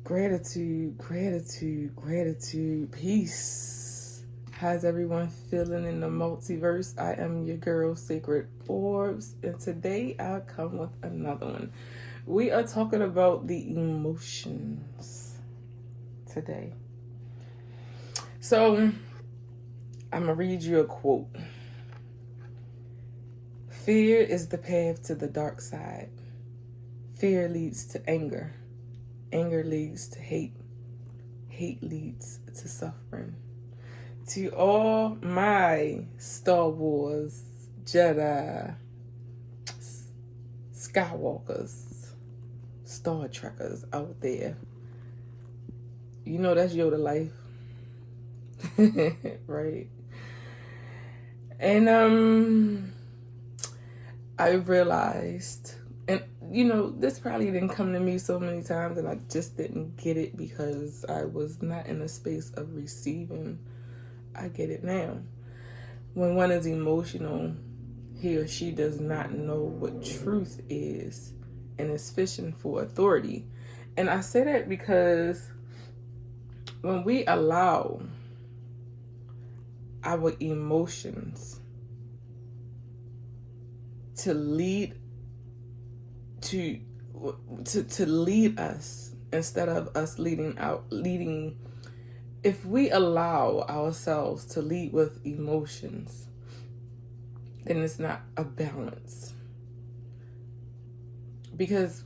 Gratitude, gratitude, gratitude, peace. How's everyone feeling in the multiverse? I am your girl, Sacred Orbs, and today I come with another one. We are talking about the emotions today. So, I'm going to read you a quote. Fear is the path to the dark side. Fear leads to anger. Anger leads to hate. Hate leads to suffering. To all my Star Wars, Jedi, Skywalkers, Star Trekkers out there, you know that's Yoda life. Right? And I realized, and you know, this probably didn't come to me so many times and I just didn't get it because I was not in a space of receiving. I get it now. When one is emotional, he or she does not know what truth is and is fishing for authority. And I say that because when we allow our emotions to lead to lead us instead of us leading, if we allow ourselves to lead with emotions, then it's not a balance. Because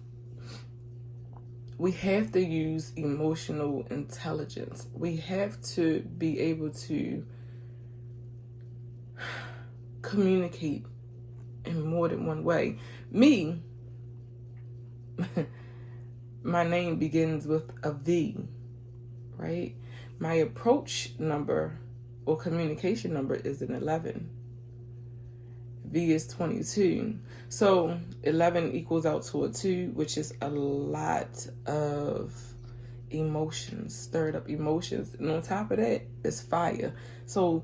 we have to use emotional intelligence. We have to be able to communicate in more than one way. Me, my name begins with a V, right? My approach number or communication number is an 11. V is 22. So 11 equals out to a 2, which is a lot of emotions, stirred up emotions. And on top of that is fire. So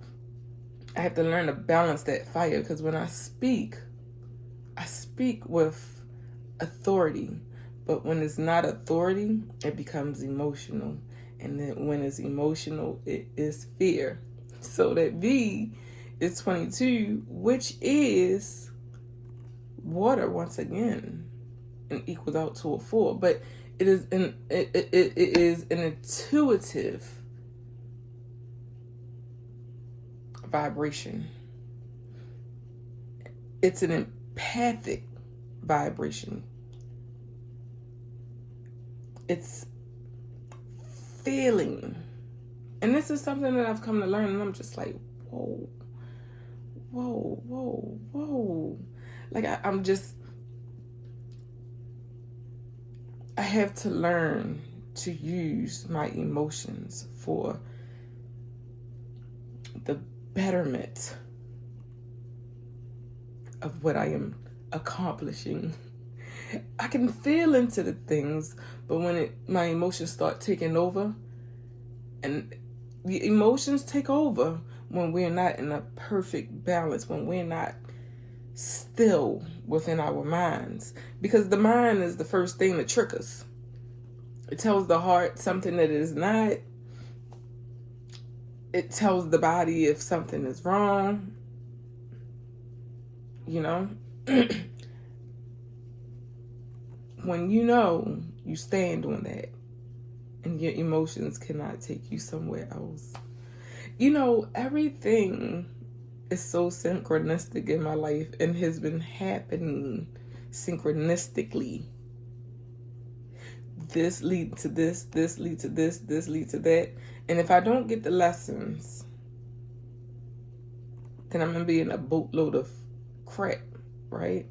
I have to learn to balance that fire, because when I speak with authority. But when it's not authority, it becomes emotional. And then when it's emotional, it is fear. So that V is 22, which is water once again, and equals out to a 4. But it is an intuitive vibration. It's an empathic vibration. It's feeling. And this is something that I've come to learn, and I'm just like, whoa. Like I have to learn to use my emotions for the betterment of what I am accomplishing. I can feel into the things, but when my emotions start taking over, and the emotions take over when we're not in a perfect balance, when we're not still within our minds. Because the mind is the first thing to trick us. It tells the heart something that it is not. It tells the body if something is wrong. You know? When you know, you stand on that, and your emotions cannot take you somewhere else. You know, everything is so synchronistic in my life and has been happening synchronistically. This leads to this, this leads to this, this leads to that. And if I don't get the lessons, then I'm going to be in a boatload of crap, right?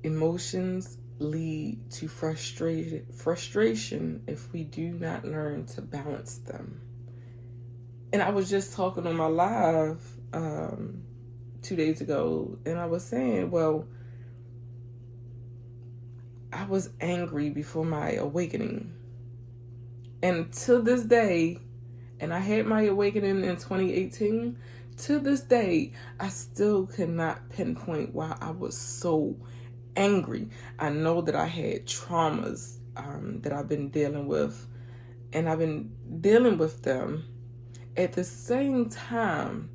Emotions lead to frustration if we do not learn to balance them. And I was just talking on my live 2 days ago, and I was saying, well, I was angry before my awakening. And to this day, and I had my awakening in 2018, to this day, I still cannot pinpoint why I was so angry. I know that I had traumas that I've been dealing with, and I've been dealing with them at the same time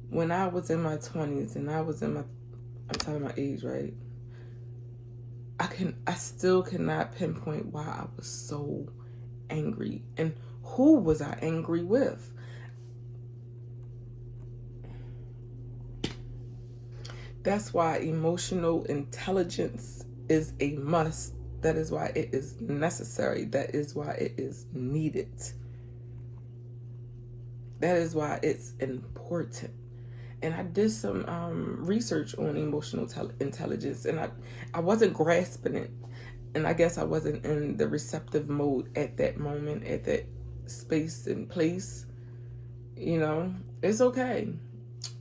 when I was in my 20s and I was in my, I'm telling my age, right? I still cannot pinpoint why I was so angry and who was I angry with. That's why emotional intelligence is a must. That is why it is necessary. That is why it is needed. That is why it's important. And I did some research on emotional intelligence, and I wasn't grasping it. And I guess I wasn't in the receptive mode at that moment, at that space and place. You know, it's okay.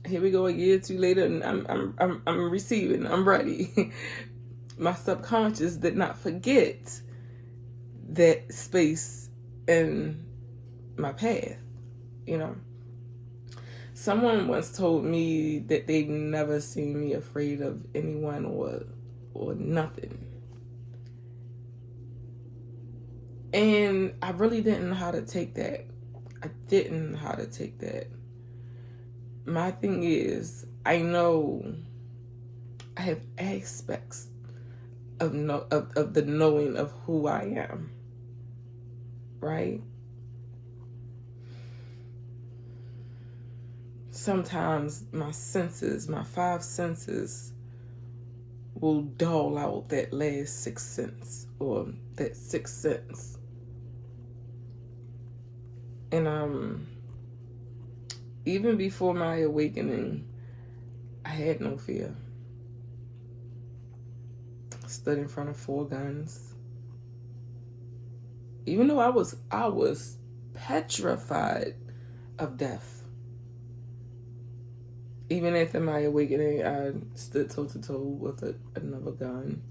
Here we go, a year or two later, and I'm receiving. I'm ready. My subconscious did not forget that space in my path. You know, someone once told me that they'd never seen me afraid of anyone or nothing, and I really didn't know how to take that. I didn't know how to take that. My thing is, I know I have aspects of the knowing of who I am, right? Sometimes my senses, my five senses, will dull out that last sixth sense or that sixth sense. And even before my awakening, I had no fear. I stood in front of 4 guns. Even though I was petrified of death. Even after my awakening, I stood toe to toe with another gun.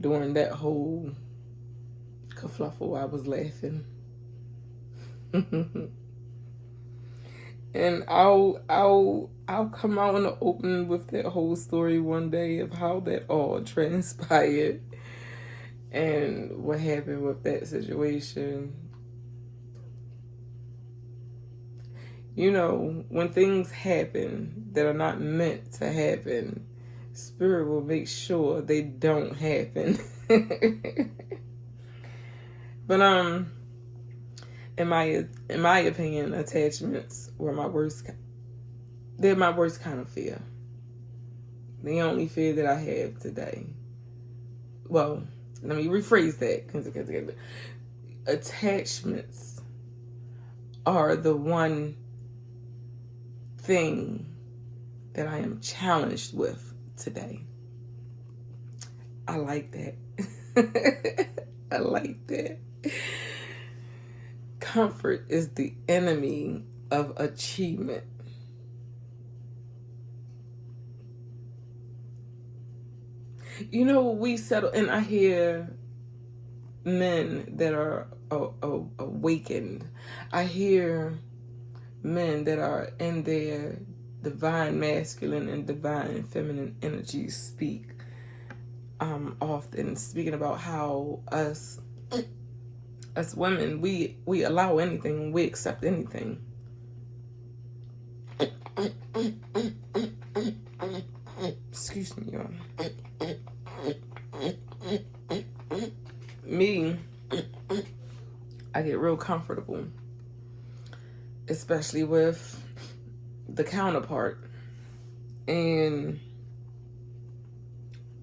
During that whole kerfluffle, I was laughing. And I'll come out in the open with that whole story one day of how that all transpired and what happened with that situation. You know, when things happen that are not meant to happen, Spirit will make sure they don't happen. But in my opinion, attachments were they're my worst kind of fear. The only fear that I have today. Well, let me rephrase that. Attachments are the one thing that I am challenged with today. I like that. I like that. Comfort is the enemy of achievement. You know, we settle, and I hear men that are awakened. I hear men that are in their divine masculine and divine feminine energies speak often, speaking about how us women, we allow anything, we accept anything. Excuse me, y'all. Me, I get real comfortable, especially with the counterpart, and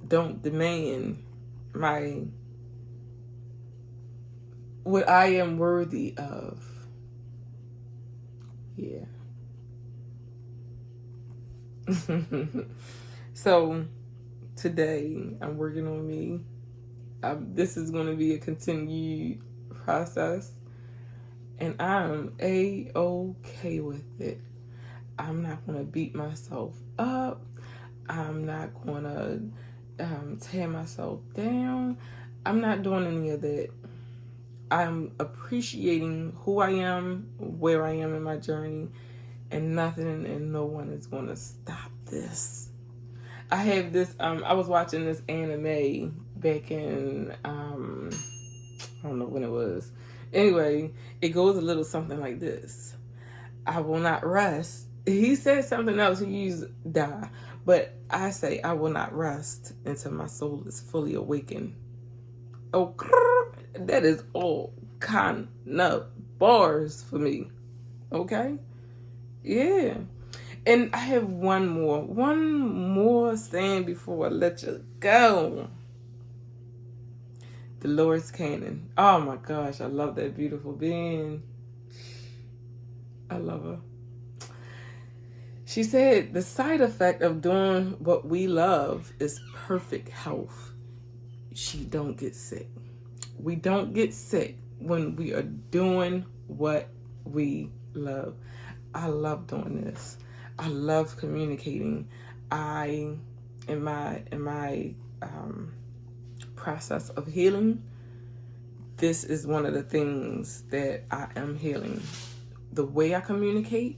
don't demand what I am worthy of. Yeah. So today I'm working on me. This is going to be a continued process, and I'm A-okay with it. I'm not going to beat myself up. I'm not going to tear myself down. I'm not doing any of that. I'm appreciating who I am, where I am in my journey, And nothing and no one is going to stop this. I have this, I was watching this anime back in, I don't know when it was. Anyway, it goes a little something like this. I will not rest. He said something else. He used die. But I say, I will not rest until my soul is fully awakened. Oh, that is all kind of bars for me. Okay? Yeah. And I have one more saying before I let you go. Dolores Cannon. Oh my gosh, I love that beautiful being. I love her. She said, the side effect of doing what we love is perfect health. She don't get sick. We don't get sick when we are doing what we love. I love doing this. I love communicating. In my process of healing, this is one of the things that I am healing. The way I communicating,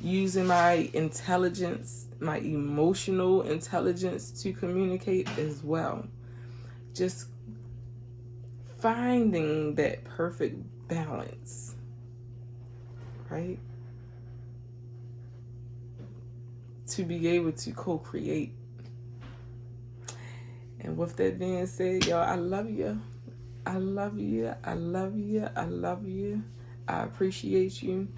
using my intelligence, my emotional intelligence to communicate as well. Just finding that perfect balance, right? To be able to co-create. And with that being said, y'all, I love you. I love you. I love you. I love you. I appreciate you.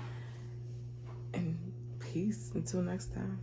And peace until next time.